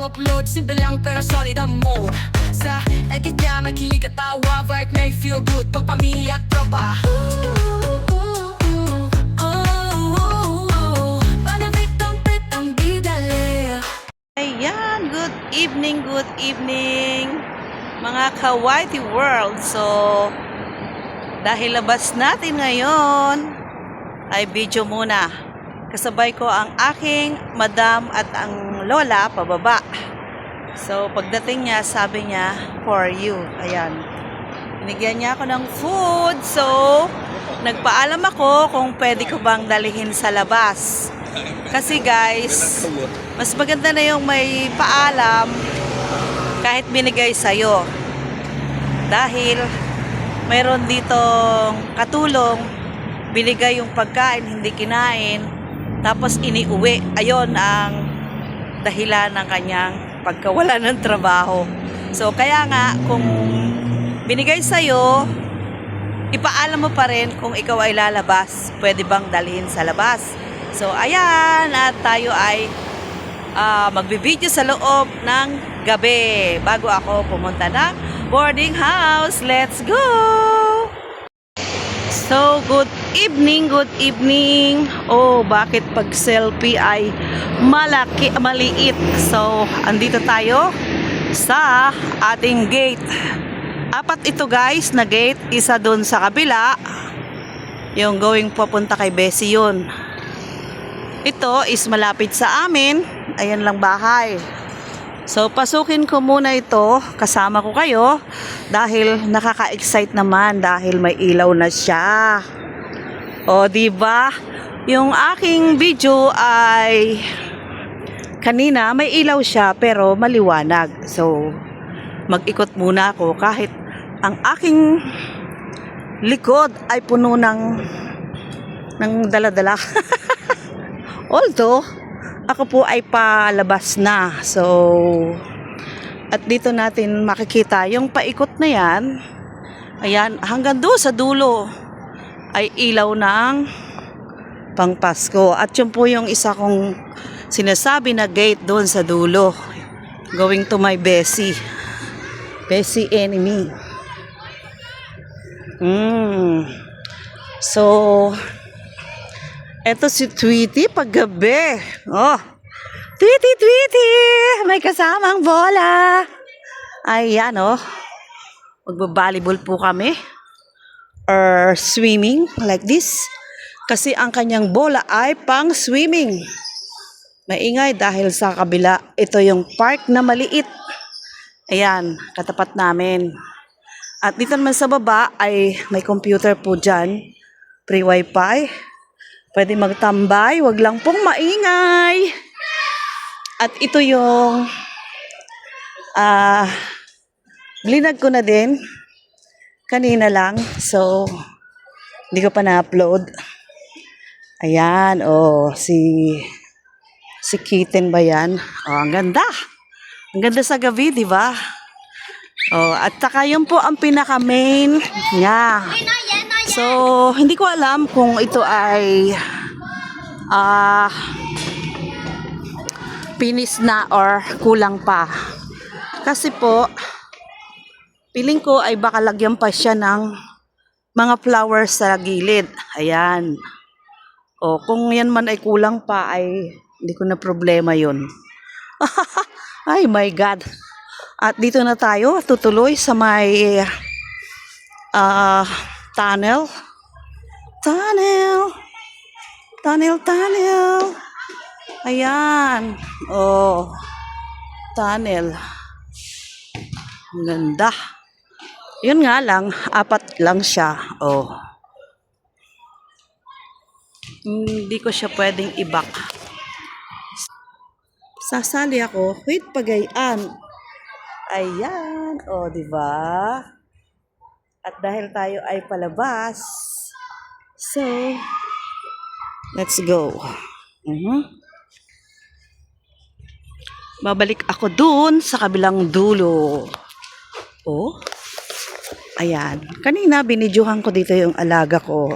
upload, simple lang pero solid ang mode. Sa edit niya makilig at tawa, vibe may feel good pag pamilya at tropa. Panapit ang bidali. Ayan, good evening mga ka-Whitey World. So, dahil labas natin ngayon, ay video muna. Kasabay ko ang aking madam at ang lola pababa. So, pagdating niya, sabi niya, for you. Ayan. Binigyan niya ako ng food. So, nagpaalam ako kung pwede ko bang dalihin sa labas. Kasi guys, mas maganda na yung may paalam kahit binigay sa'yo. Dahil mayroon ditong katulong, binigay yung pagkain, hindi kinain, tapos iniuwi. Ayon ang dahilan ng kanyang pagkawala ng trabaho. So, kaya nga, kung binigay sa'yo, ipaalam mo pa rin kung ikaw ay lalabas, pwede bang dalhin sa labas. So, ayan, at tayo ay magbibideo sa loob ng gabi bago ako pumunta ng boarding house. Let's go! So, good evening. Oh, bakit pag selfie ay maliit? So, andito tayo sa ating gate. Apat ito guys na gate. Isa doon sa kabila. Yung going papunta kay Bessie yun. Ito is malapit sa amin. Ayan lang bahay. So, pasukin ko muna ito. Kasama ko kayo. Dahil nakaka-excite naman. Dahil may ilaw na siya. O, diba? Yung aking video ay kanina may ilaw siya pero maliwanag. So, mag-ikot muna ako kahit ang aking likod ay puno ng dala-dala. Although, ako po ay palabas na. So, at dito natin makikita yung paikot na yan. Ayan, hanggang doon sa dulo ay ilaw ng pangpasko. At yun po yung isa kong sinasabi na gate doon sa dulo. Going to my Bessie. Bessie enemy. So, eto si Tweety paggabi. Oh, Tweety! May kasamang bola. Ayan, oh. Magbabalibol po kami. Or swimming, like this. Kasi ang kanyang bola ay pang swimming. Maingay dahil sa kabila, ito yung park na maliit. Ayan, katapat namin. At dito naman sa baba ay may computer po dyan. Free wifi. Pwede magtambay, wag lang pong maingay. At ito yung blinag ko na din kanina lang. So, hindi ko pa na-upload. Ayan, oh, si Kitten ba yan? Oh, ang ganda. Ang ganda sa gabi, di ba? Oh, at saka yun po ang pinaka-main niya. So, hindi ko alam kung ito ay finish na or kulang pa. Kasi po, feeling ko ay baka lagyan pa siya ng mga flowers sa gilid. Ayan. O, kung yan man ay kulang pa, ay hindi ko na problema yun. Ay, my God. At dito na tayo, tutuloy sa may tunnel. Ayan. Oh. Tunnel. Ang ganda. Yun nga lang, apat lang siya. Oh. Hindi ko siya pwedeng i-back. Sasali ako. Wait, pagayaan. Ayan. Oh, diba? At dahil tayo ay palabas, so, let's go. Babalik ako dun sa kabilang dulo. Oh, ayan. Kanina binidyohan ko dito yung alaga ko.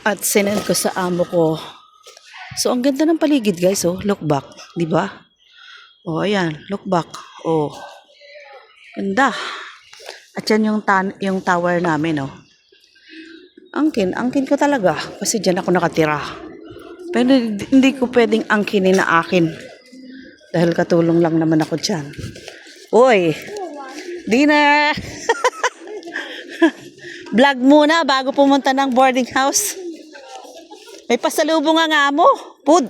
At sinend ko sa amo ko. So, ang ganda ng paligid guys. Oh, look back. Diba? Oh, ayan. Look back. Oh, ganda. At yan yung tower namin, oh. Angkin ko talaga. Kasi dyan ako nakatira. Pero hindi ko pwedeng angkinin na akin. Dahil katulong lang naman ako dyan. Uy! Dinner! Vlog muna bago pumunta ng boarding house. May pasalubong nga mo. Food.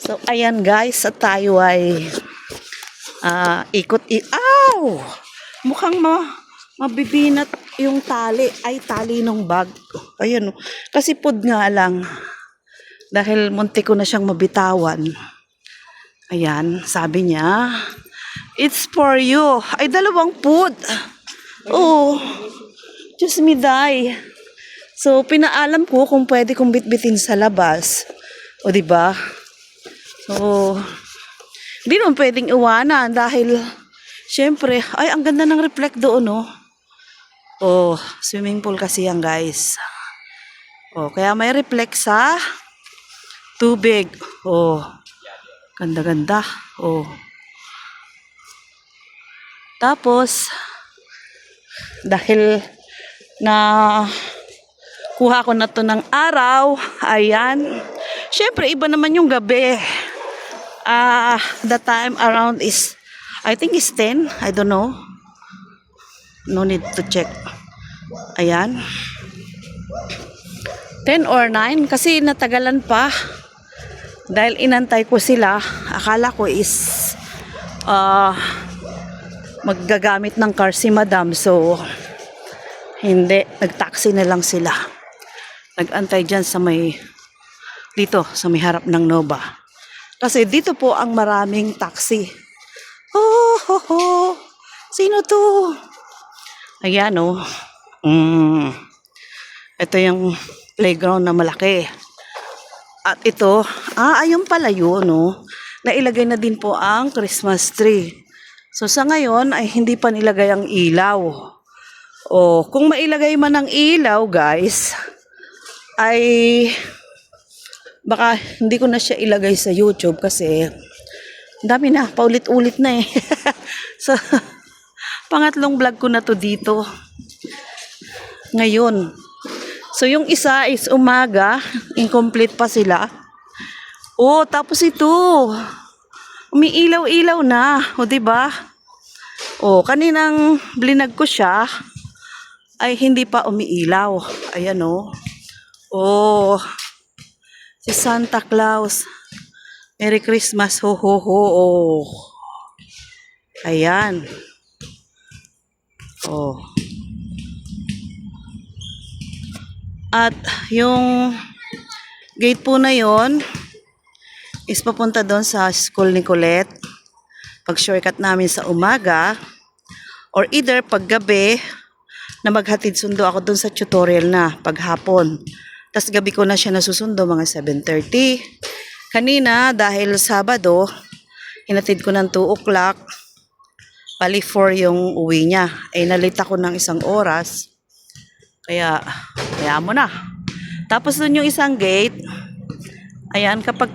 So, ayan guys. At tayo ay Aw! Mukhang mabibinat yung tali. Ay, tali ng bag. Ayan. Kasi food nga lang. Dahil munti ko na siyang mabitawan. Ayan. Sabi niya, it's for you. Ay, dalawang food. Oh, just me die. So, pinaalam ko kung pwede kong bitbitin sa labas. O, diba? So, hindi naman pwedeng iwanan dahil, syempre, ay, ang ganda ng reflect doon, no? Oh, swimming pool kasi yan, guys. Oh, kaya may reflect sa tubig. Oh, ganda-ganda. Oh. Tapos, dahil na kuha ko na to ng araw, ayan. Syempre, iba naman yung gabi. The time around is, I think is 10. I don't know. No need to check. Ayan. 10 or 9 kasi natagalan pa. Dahil inantay ko sila. Akala ko is maggagamit ng car si madam. So, hindi. Nag-taxi na lang sila. Nag-antay dyan sa dito, sa may harap ng Nova. Kasi dito po ang maraming taxi. Oh, ho, ho. Sino to? Ayan, oh. Ito yung playground na malaki. At ito, ayun pala yun, no? Nailagay na din po ang Christmas tree. So, sa ngayon, ay hindi pa nilagay ang ilaw. O, kung mailagay man ang ilaw, guys, ay baka hindi ko na siya ilagay sa YouTube kasi dami na, paulit-ulit na eh. So, pangatlong vlog ko na to dito. Ngayon. So, yung isa is umaga, incomplete pa sila. Oh, tapos ito. Umiilaw-ilaw na, o diba? Oh, kaninang blinag ko siya ay hindi pa umiilaw. Ayan oh. Oh. Si Santa Claus. Merry Christmas. Ho, ho, ho. Oh. Ayan. Oh. At yung gate po na yon is papunta doon sa school ni Colette. Pag shortcut namin sa umaga or either pag gabi na maghatid sundo ako doon sa tutorial na paghapon. Tapos gabi ko na siya nasusundo mga 7:30. Kanina dahil Sabado, hinatid ko ng 2 o'clock. Bali 4 yung uwi niya. Eh nalita ko ng 1 oras. Kaya mo na. Tapos doon yung isang gate. Ayan, kapag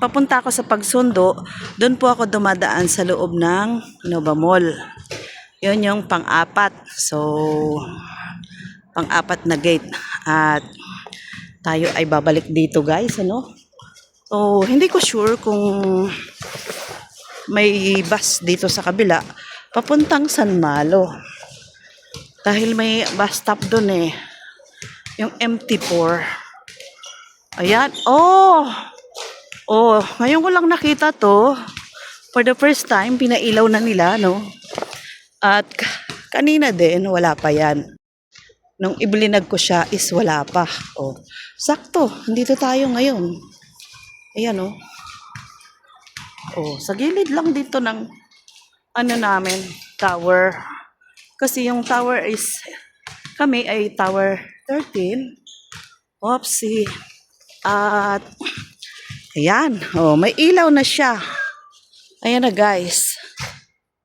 papunta ako sa pagsundo, doon po ako dumadaan sa loob ng Nova Mall. Yun yung pang-apat. So, pang-apat na gate. At tayo ay babalik dito guys, ano? So, hindi ko sure kung may bus dito sa kabila papuntang San Malo. Dahil may bus stop doon eh. Yung MT4. Ayan. Oh! Oh, ngayon ko lang nakita to. For the first time, pinailaw na nila, no? At kanina din, wala pa yan. Nung iblinag ko siya is wala pa. Oh, sakto. Dito tayo ngayon. Ayan, oh. Oh, sa gilid lang dito ng ano namin, tower. Kasi yung tower is, kami ay tower 13. Oopsie. At, ayan. Oh, may ilaw na siya. Ayan na guys.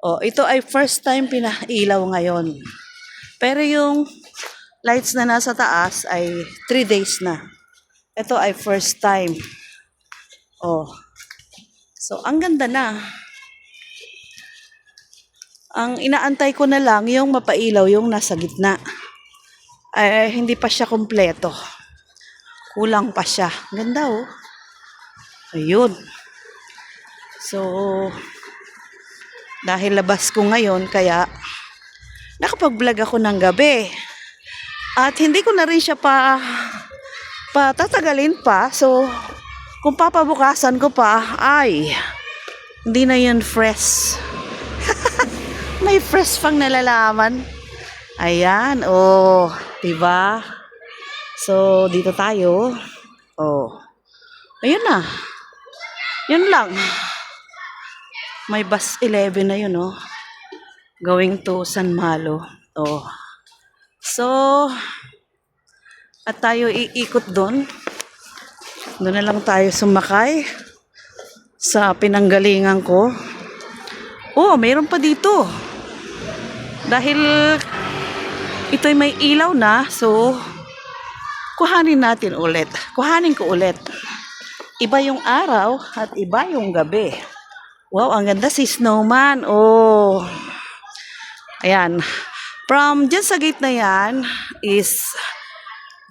Oh, ito ay first time pinailaw ngayon. Pero yung lights na nasa taas ay 3 days na. Ito ay first time. Oh. So, ang ganda na. Ang inaantay ko na lang yung mapailaw yung nasa gitna. Ay, hindi pa siya kompleto. Kulang pa siya. Ganda oh. Ayun. So, dahil labas ko ngayon, kaya nakapag-vlog ako ng gabi. At hindi ko na rin siya patatagalin pa. So, kung papabukasan ko pa, ay, hindi na yun fresh. May fresh pang nalalaman. Ayan, oh, diba? So, dito tayo. Oh, ayun na. Yun lang. May bus 11 na yun, oh. Going to San Malo. Oh. So, at tayo iikot doon. Doon na lang tayo sumakay sa pinanggalingan ko. Oh, mayroon pa dito. Dahil ito'y may ilaw na, so kuhanin natin ulit. Kuhanin ko ulit. Iba yung araw at iba yung gabi. Wow, ang ganda si Snowman. Oh. Ayan. From dyan sa gate na yan is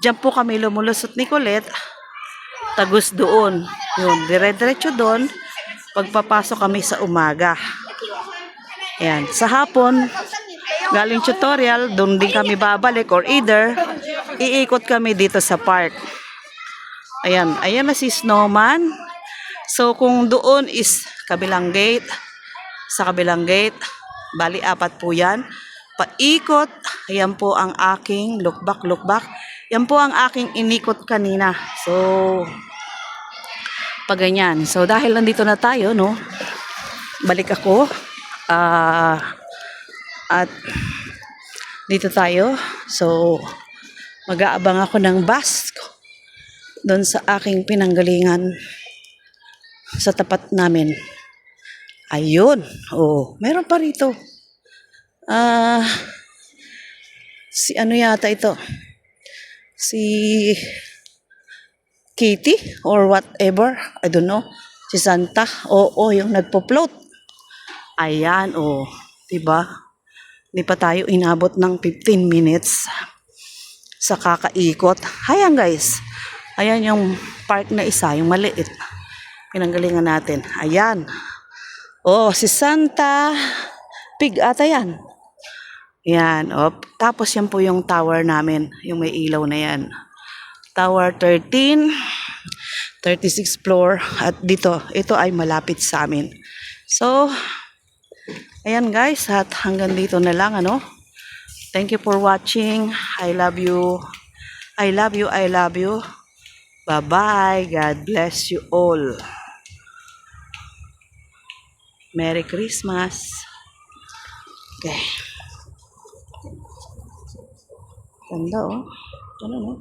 dyan po kami lumulusot ni Colette. Tagus doon. Yun, dire-diretso doon. Pagpapasok kami sa umaga. Ayan. Sa hapon, galing tutorial, doon din kami babalik or either iikot kami dito sa park. Ayan, ayan na si Snowman. So kung doon is kabilang gate, sa kabilang gate, bali 4 po yan. Paikot, ayan po ang aking look back. Yan po ang aking inikot kanina. So, pag ganyan. So dahil nandito na tayo, no, balik ako. At dito tayo. So, mag-aabang ako ng bus doon sa aking pinanggalingan sa tapat namin. Ayun. Oh, meron pa rito. Si ano yata ito? Si Kitty or whatever. I don't know. Si Santa. Oo, yung nagpo-float. Ayan, oh. Diba? Hindi pa tayo inabot ng 15 minutes sa kakaikot. Ayan guys. Ayan yung park na isa, yung maliit. Pinanggalingan natin. Ayan. Oh, si Santa Pig ata yan. Yan. Oh. Tapos yan po yung tower namin. Yung may ilaw na yan. Tower 13, 36 floor. At dito, ito ay malapit sa amin. So, ayan guys, at hanggang dito na lang, ano. Thank you for watching. I love you. I love you. I love you. Bye-bye. God bless you all. Merry Christmas. Okay. Ganda oh. Ano no?